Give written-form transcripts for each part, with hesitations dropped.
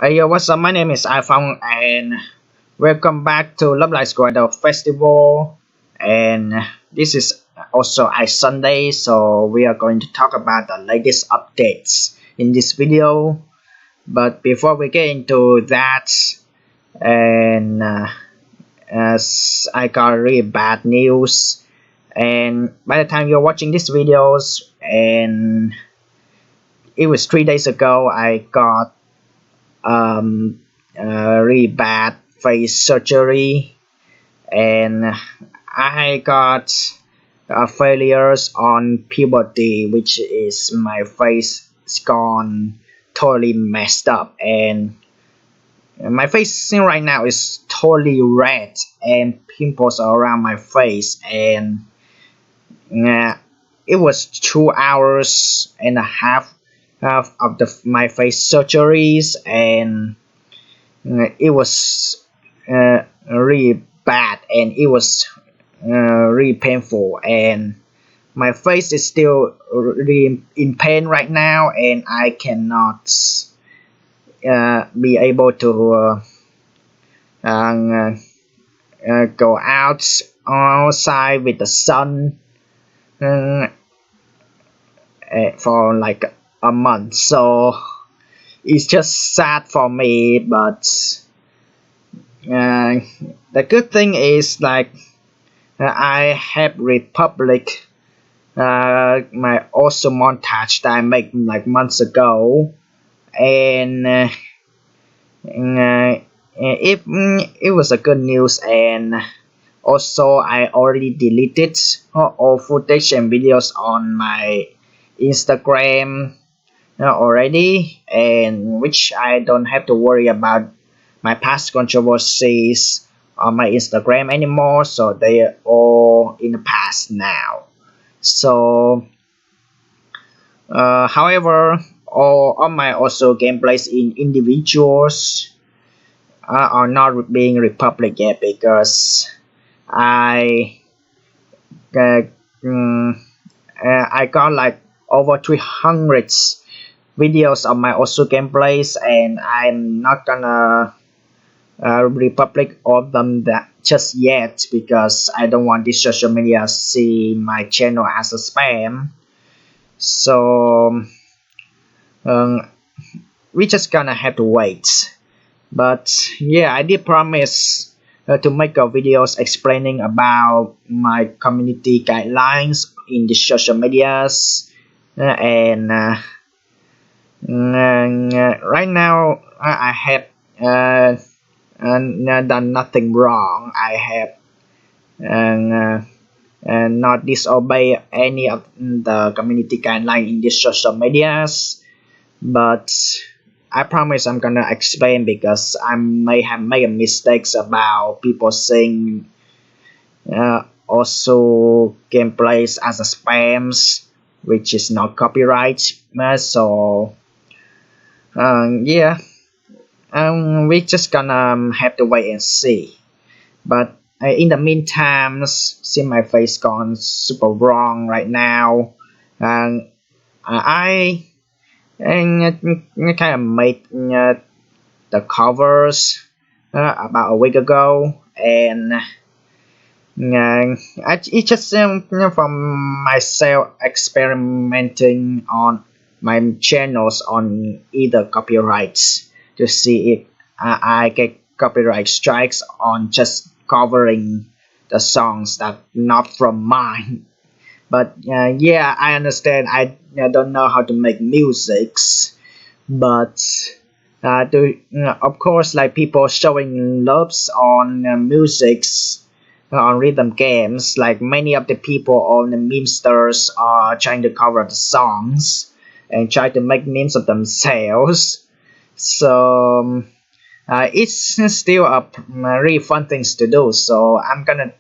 Hey, yo, what's up? My name is iPhong, and welcome back to Love Life Squad Festival. And this is also a Sunday, so we are going to talk about the latest updates in this video. But before we get into that, and as I got really bad news, and by the time you're watching these videos, and it was 3 days ago, I got really bad face surgery, and I got failures on puberty, which is my face is gone totally messed up, and my face right now is totally red and pimples around my face, and uh, it was 2 hours and a half of my face surgeries, and it was really bad, and it was really painful, and my face is still really in pain right now, and I cannot be able to uh, go outside with the sun uh, for like a month. So it's just sad for me, but uh, the good thing is like I have Republic, my awesome montage that I made like months ago, and it was a good news, and also I already deleted all footage and videos on my Instagram already, and which I don't have to worry about my past controversies on my Instagram anymore, so they are all in the past now. So, however, all of my also gameplays in individuals are not being republic yet, because I uh, mm, I got like over 300 videos of my also gameplays, and I'm not gonna republic all of them that just yet, because I don't want this social media see my channel as a spam. So um, we just gonna have to wait. But yeah, I did promise to make a videos explaining about my community guidelines in the social medias, and right now I have done nothing wrong. I have not disobey any of the community guideline in these social medias, but I promise I'm gonna explain, because I may have made mistakes about people saying also gameplays as a spams, which is not copyright. So yeah, we just gonna have to wait and see. But in the meantime, since my face gone super wrong right now, and I kind of made the covers about a week ago, and it's just from myself experimenting on my channels on either copyrights, to see if I get copyright strikes on just covering the songs that not from mine. But yeah, I understand. I don't know how to make musics, but of course, like people showing loves on musics on rhythm games, like many of the people on the memesters are trying to cover the songs and try to make memes of themselves. So it's still a really fun things to do. So I'm gonna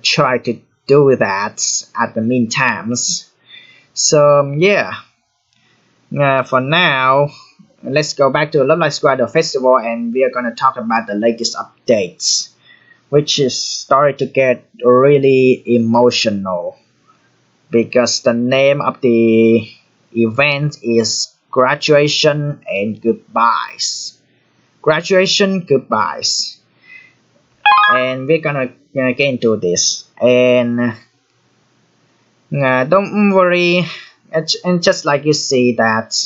try to do that at the meantimes. So yeah, for now, let's go back to Love Life Squad Festival, and we are gonna talk about the latest updates, which is started to get really emotional, because the name of the event is graduation and goodbyes. Graduation, goodbyes. And we're gonna get into this. And don't worry, and just like you see that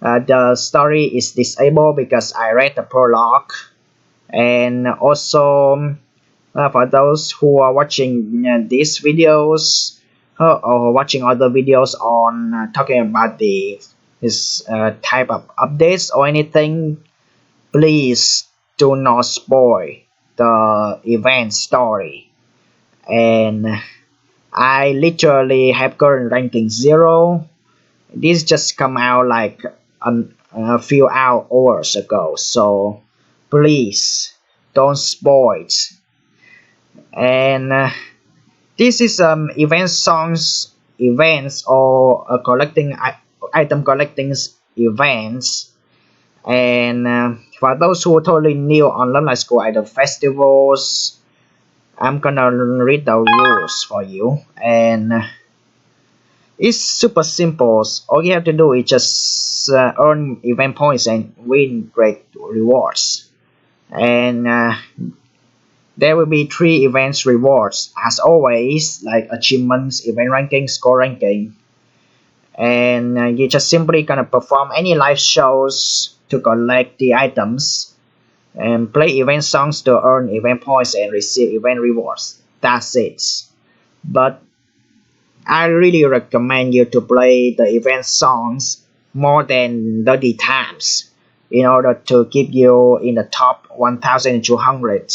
the story is disabled because I read the prologue. And also for those who are watching these videos or watching other videos on talking about this type of updates or anything, please do not spoil the event story. And I literally have current ranking 0. This just come out like a few hours ago, so please don't spoil it. And this is events or collecting item collecting events. And for those who are totally new on Love Life School Idol festivals, I'm gonna read the rules for you. And it's super simple. All you have to do is just earn event points and win great rewards. And there will be 3 events rewards as always, like achievements, event ranking, score ranking. And you just simply gonna perform any live shows to collect the items and play event songs to earn event points and receive event rewards. That's it. But I really recommend you to play the event songs more than 30 times in order to keep you in the top 1200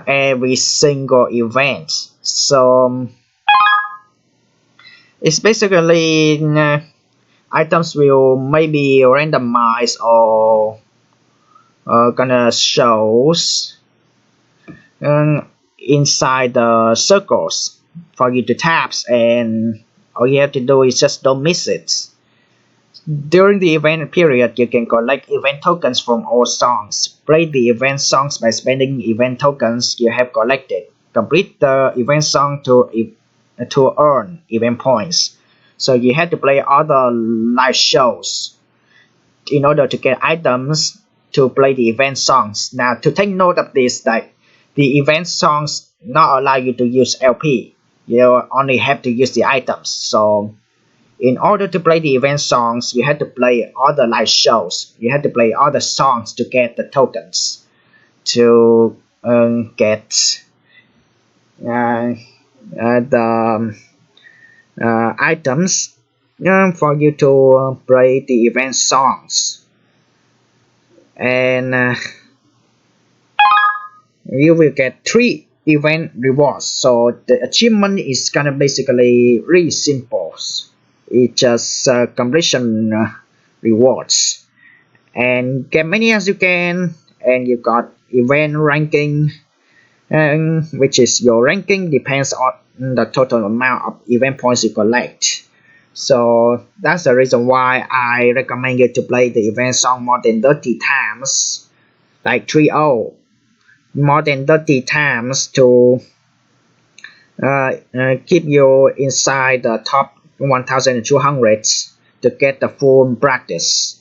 every single event. So it's basically items will maybe randomize or gonna shows inside the circles for you to tap, and all you have to do is just don't miss it. During the event period, you can collect event tokens from all songs. Play the event songs by spending event tokens you have collected. Complete the event song to earn event points. So you have to play other live shows in order to get items to play the event songs. Now, to take note of this, like the event songs not allow you to use LP. You only have to use the items. So in order to play the event songs, you have to play other live shows. You have to play other songs to get the tokens to get the items for you to play the event songs. And you will get 3 event rewards. So the achievement is gonna basically really simple. It's just completion rewards, and get many as you can. And you got event ranking, which is your ranking depends on the total amount of event points you collect. So that's the reason why I recommend you to play the event song more than 30 times, like 3-0, more than 30 times to keep you inside the top 1200 to get the full practice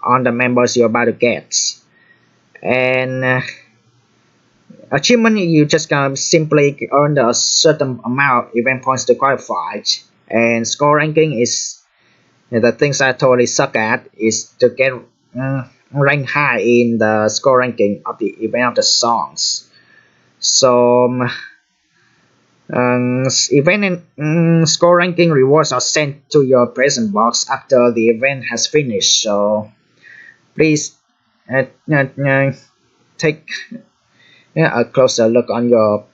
on the members you're about to get. And achievement, you just gonna simply earn a certain amount of event points to qualify. And score ranking is the things I totally suck at, is to get rank high in the score ranking of the event of the songs. So event and score ranking rewards are sent to your present box after the event has finished. So please take a closer look on your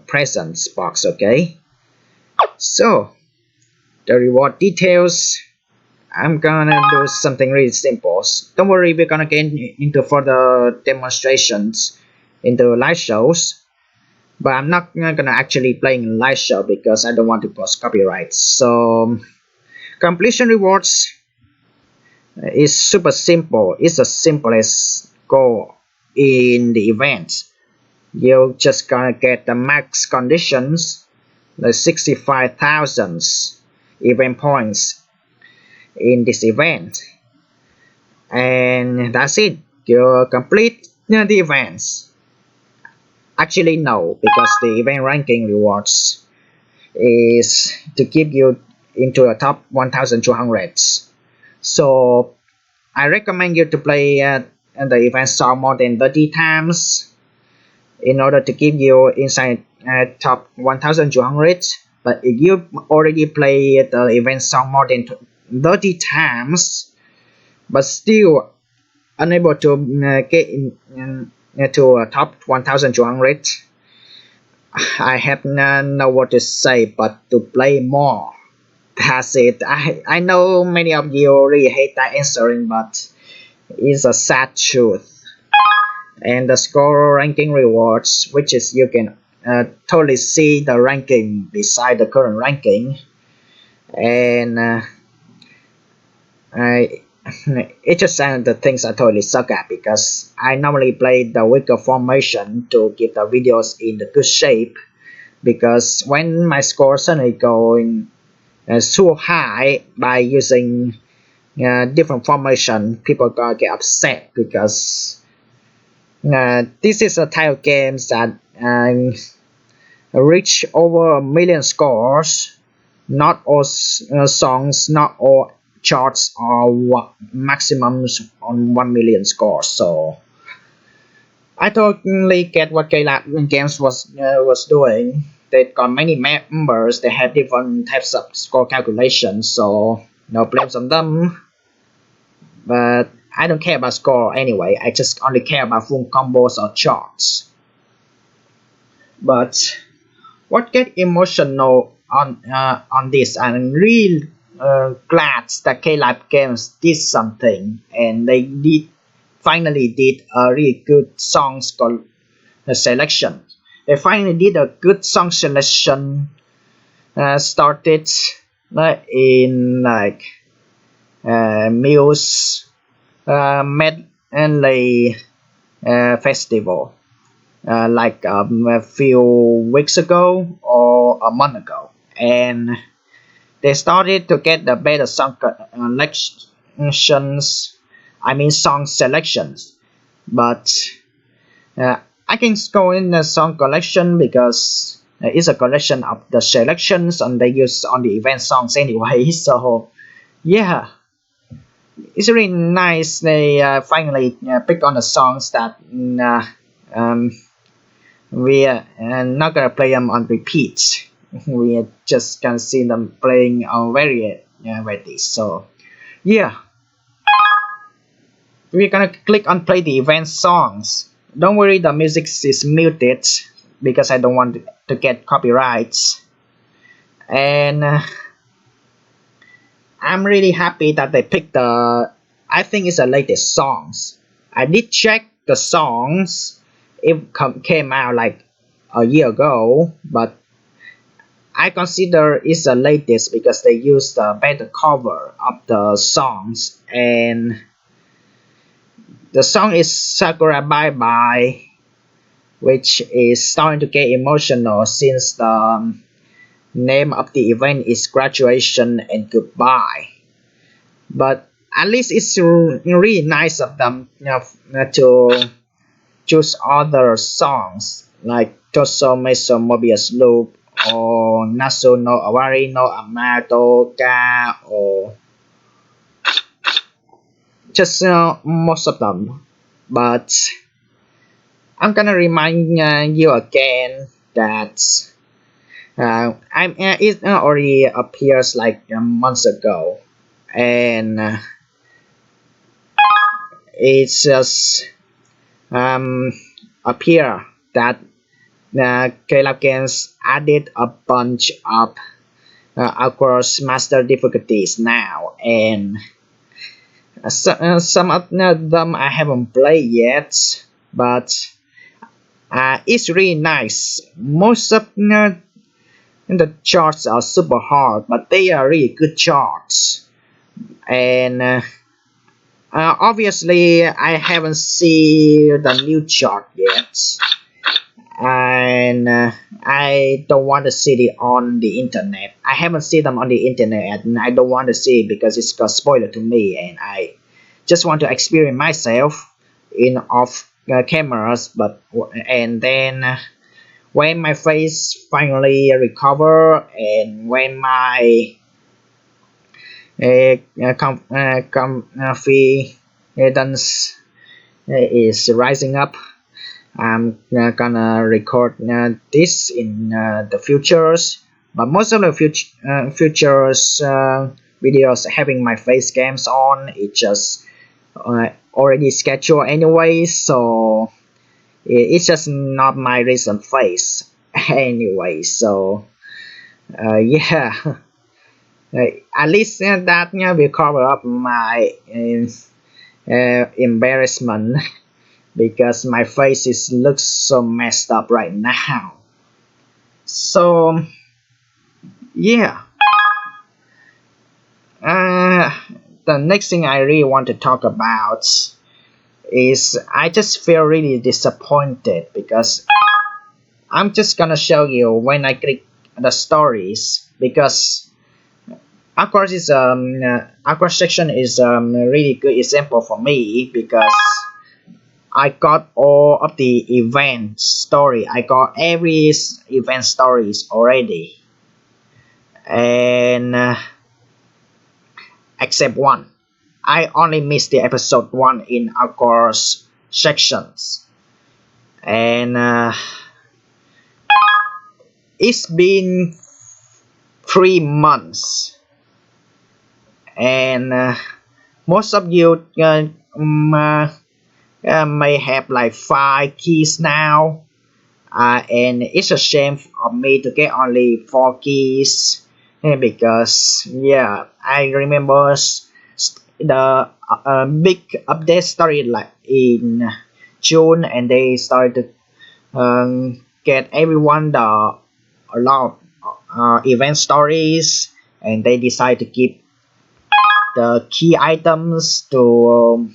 presents box. Okay, so the reward details, I'm gonna do something really simple. Don't worry, we're gonna get into further demonstrations into live shows, but I'm not gonna actually playing a live show because I don't want to cause copyright. So completion rewards is super simple. It's the simplest goal in the event. You're just gonna get the max conditions, the 65,000 event points, in this event. And that's it. You complete the events. Actually, no, because the event ranking rewards is to keep you into the top 1200. So I recommend you to play the event song more than 30 times in order to keep you inside top 1200. But if you already play the event song more than 30 times but still unable to get to top 1200, I have no what to say but to play more. That's it. I know many of you really hate that answering, but it's a sad truth. And the score ranking rewards, which is you can totally see the ranking beside the current ranking, and I it's just the things I totally suck at because I normally play the weaker formation to keep the videos in the good shape. Because when my score suddenly going so high by using different formation, people gonna get upset because this is a type of games that reach over a million scores. Not all songs, not all charts are maximums on 1 million scores. So I totally get what K-Lab Games was doing. They got many members. They have different types of score calculations. So no blames on them. But I don't care about score anyway. I just only care about full combos or charts. But what get emotional on this? I'm really glad that K-Lab Games did something, and they finally did a really good songs selection. They finally did a good song selection. Started in like Muse Medley Festival, like a few weeks ago or a month ago, and they started to get the better song collections. I mean song selections, but I can go in the song collection because it's a collection of the selections and they use on the event songs anyway. So yeah, it's really nice. They finally pick on the songs that we are not gonna play them on repeat. We are just gonna see them playing on variety. So yeah, we're gonna click on play the event songs. Don't worry, the music is muted because I don't want to get copyrights. And I'm really happy that they picked I think it's the latest songs. I did check the songs. It came out like a year ago, but I consider it's the latest because they used the better cover of the songs, and the song is Sakura Bye Bye, which is starting to get emotional since the name of the event is Graduation and Goodbye. But at least it's really nice of them to choose other songs like Toso Meso Mobius Loop or Nasu no Awari no Amato Ka, or just most of them. But I'm gonna remind you again that it already appears like months ago, and it's just appear that K-Lab Games added a bunch of Aqours master difficulties now, and some of them I haven't played yet, but it's really nice. Most of the charts are super hard, but they are really good charts. And obviously, I haven't seen the new chart yet, and I don't want to see it on the internet. I haven't seen them on the internet, and I don't want to see it because it's got spoiler to me, and I just want to experience myself in off cameras. But and then when my face finally recover, and when my confidence is rising up, I'm gonna record this in the futures. But most of the futures videos having my face cams on, it just already scheduled anyway, so it's just not my recent face anyway. So yeah. At least that will cover up my embarrassment because my face is looks so messed up right now. So yeah, uh, the next thing I really want to talk about is I just feel really disappointed because I'm just gonna show you when I click the stories because Aqours section is a really good example for me because I got all of the event story. I got every event stories already, and except one. I only missed the episode one in Aqours sections, and it's been 3 months, and most of you may have like 5 keys now, and it's a shame of me to get only 4 keys because yeah, I remember the big update started like in June, and they started to get everyone the a lot event stories, and they decide to keep the key items to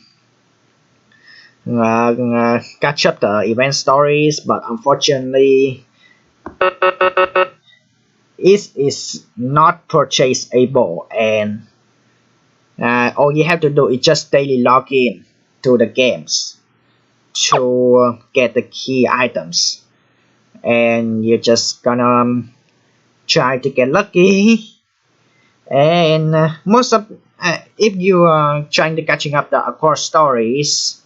catch up the event stories, but unfortunately it is not purchaseable, and all you have to do is just daily log in to the games to get the key items, and you're just gonna try to get lucky. And most of if you are trying to catching up the Aqours stories,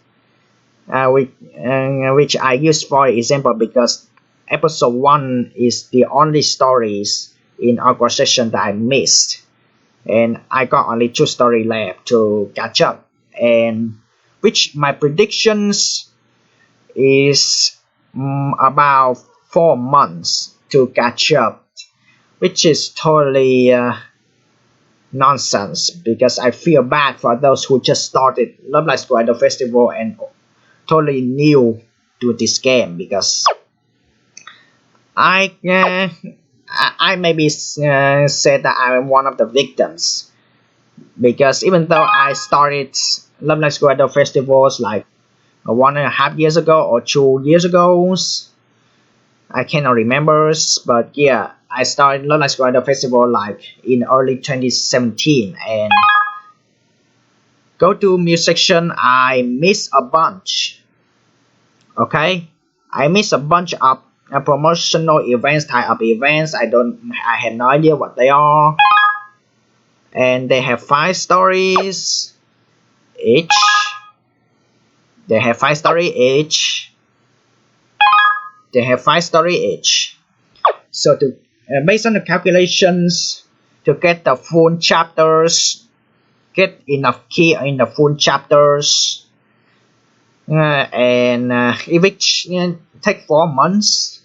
which I use for example because episode 1 is the only stories in our session that I missed, and I got only 2 story left to catch up, and which my predictions is about 4 months to catch up, which is totally nonsense because I feel bad for those who just started Love Live Square Festival and totally new to this game because I maybe said that I'm one of the victims because even though I started Love Live Square festivals like 1.5 years ago or 2 years ago, I cannot remember, but yeah, I started Love Live Square festival like in early 2017, and go to music section, I miss a bunch. Okay, I miss a bunch of promotional events, type of events. I have no idea what they are, and they have 5 stories each. They have 5 story each. They have 5 story each. So to based on the calculations, to get the full chapters, get enough key in the full chapters, and it will take 4 months,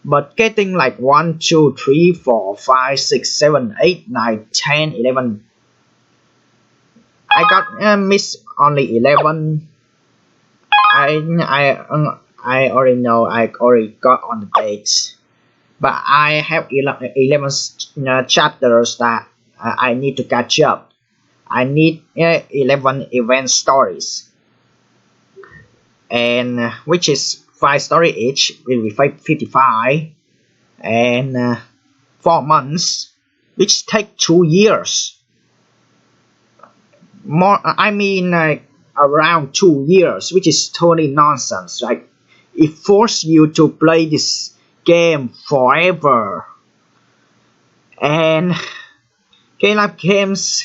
but getting like 1 2 3 4 5 6 7 8 9 10 11, I got missed only 11. I already know I already got on the dates, but I have 11 chapters that I need to catch up. I need 11 event stories, and which is 5 story each will be 55. and 4 months, which take 2 years. More, I mean, like around 2 years, which is totally nonsense. Like it forces you to play this game forever. And K-Lab games,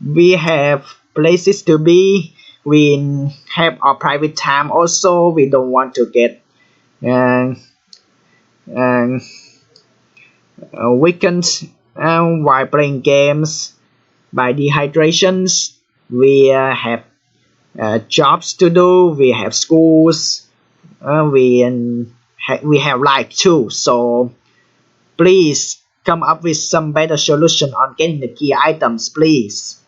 we have places to be. We have our private time also. We don't want to get uh, uh, weakened while playing games by dehydrations. We have jobs to do. We have schools. We have life too. So please come up with some better solution on getting the key items, please.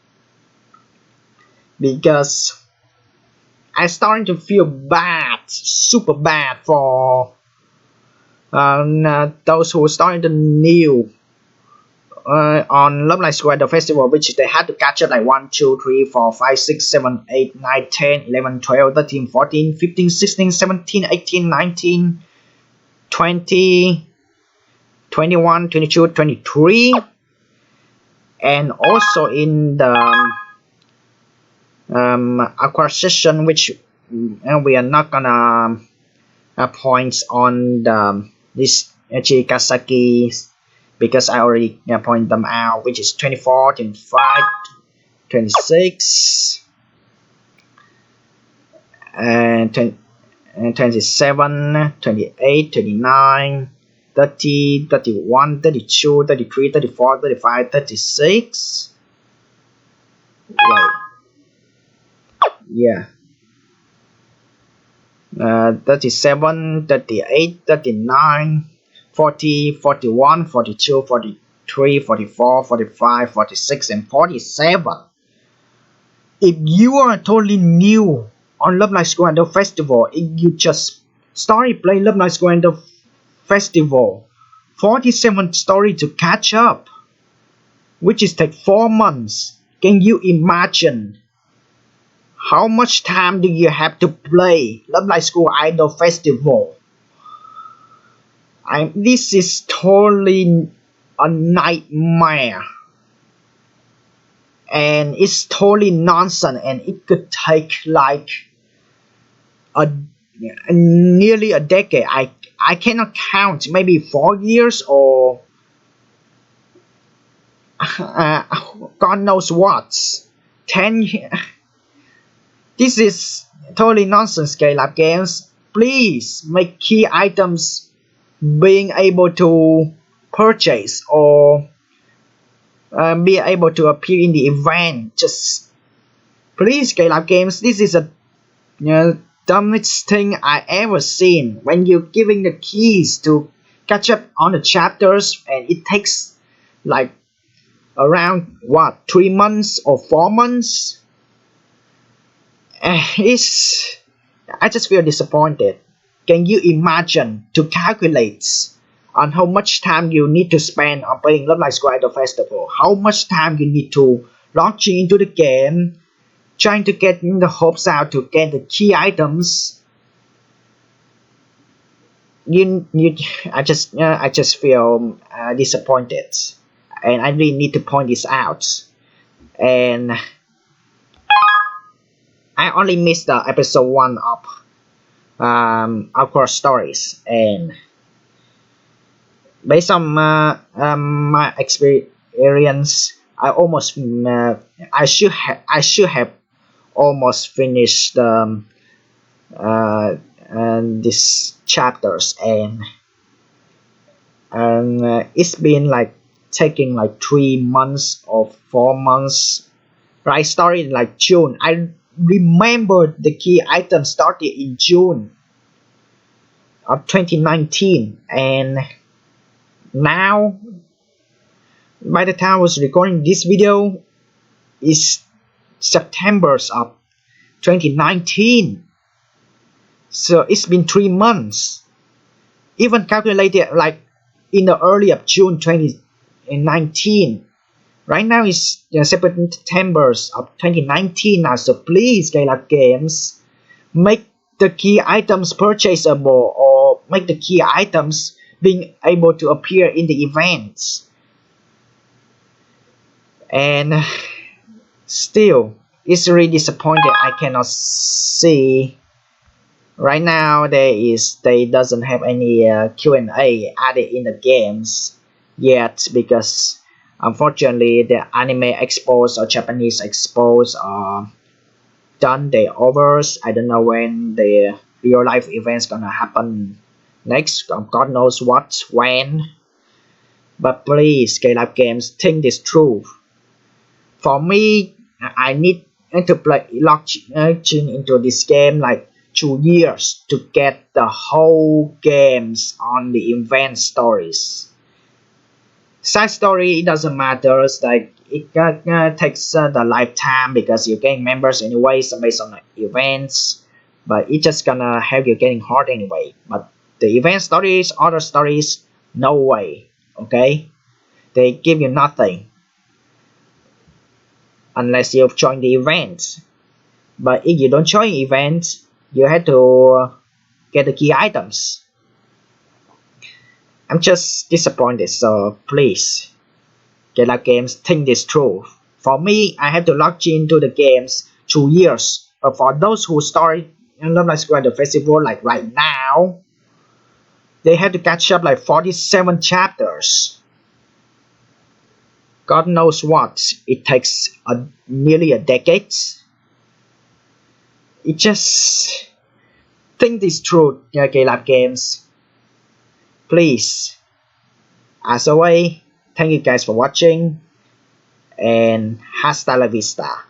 Because I'm starting to feel bad, super bad for those who started new on Love Live Square the festival, which they had to catch up like 1, 2, 3, 4, 5, 6, 7, 8, 9, 10, 11, 12, 13, 14, 15, 16, 17, 18, 19, 20, 21, 22, 23, and also in the Aqours session, which we are not gonna points on this Chigasaki because I already point them out, which is 24, 25, 26, and 27, 28, 29, 30, 31, 32, 33, 34, 35, 36. Wait. Yeah. 37, 38, 39, 40, 41, 42, 43, 44, 45, 46, and 47. If you are totally new on Love Live Square Festival, if you just started playing Love Live Square Festival, 47 story to catch up, which is take 4 months. Can you imagine how much time do you have to play Love Live School Idol Festival? This is totally a nightmare. And it's totally nonsense, and it could take like nearly a decade. I cannot count, maybe 4 years or God knows what, 10 years. This is totally nonsense, K-Lab games. Please make key items being able to purchase or be able to appear in the event. Just please, K-Lab games. This is a dumbest thing I ever seen. When you're giving the keys to catch up on the chapters, and it takes like around 3 months or 4 months. I just feel disappointed. Can you imagine to calculate on how much time you need to spend on playing Love Live Square Idol Festival? How much time you need to launching into the game, trying to get the hopes out to get the key items? I just feel disappointed, and I really need to point this out. And I only missed the episode 1 of Aqours stories, and based on my experience, I should have almost finished these chapters, and it's been like taking like 3 months or 4 months. I started in like June. I remember the key item started in June of 2019, and now by the time I was recording this video is September of 2019. So it's been 3 months. Even calculated like in the early of June 2019. Right now is September of 2019 now. So please, K-Lab games, make the key items purchasable, or make the key items being able to appear in the events. And still, it's really disappointing I cannot see right now. They doesn't have any Q&A added in the games yet, because unfortunately the anime expos or Japanese expos are done. They overs. I don't know when the real life events gonna happen next. God knows what, when. But please, K-Live Games, think this through. For me, I need to play login into this game like 2 years to get the whole games on the event stories. Side story, it doesn't matter. It's like it takes the lifetime because you're getting members anyway, so based on the events. But it's just gonna have you getting hard anyway. But the event stories, other stories, no way. Okay, they give you nothing unless you've joined the event. But if you don't join events, you have to get the key items. I'm just disappointed, so please, K-Live Games, think this through. For me, I have to log into the games 2 years. But for those who started Love Live Square the festival like right now, they have to catch up like 47 chapters. God knows what. It takes nearly a decade. It just think this through, K-Live Games. Please. As always, thank you guys for watching, and hasta la vista.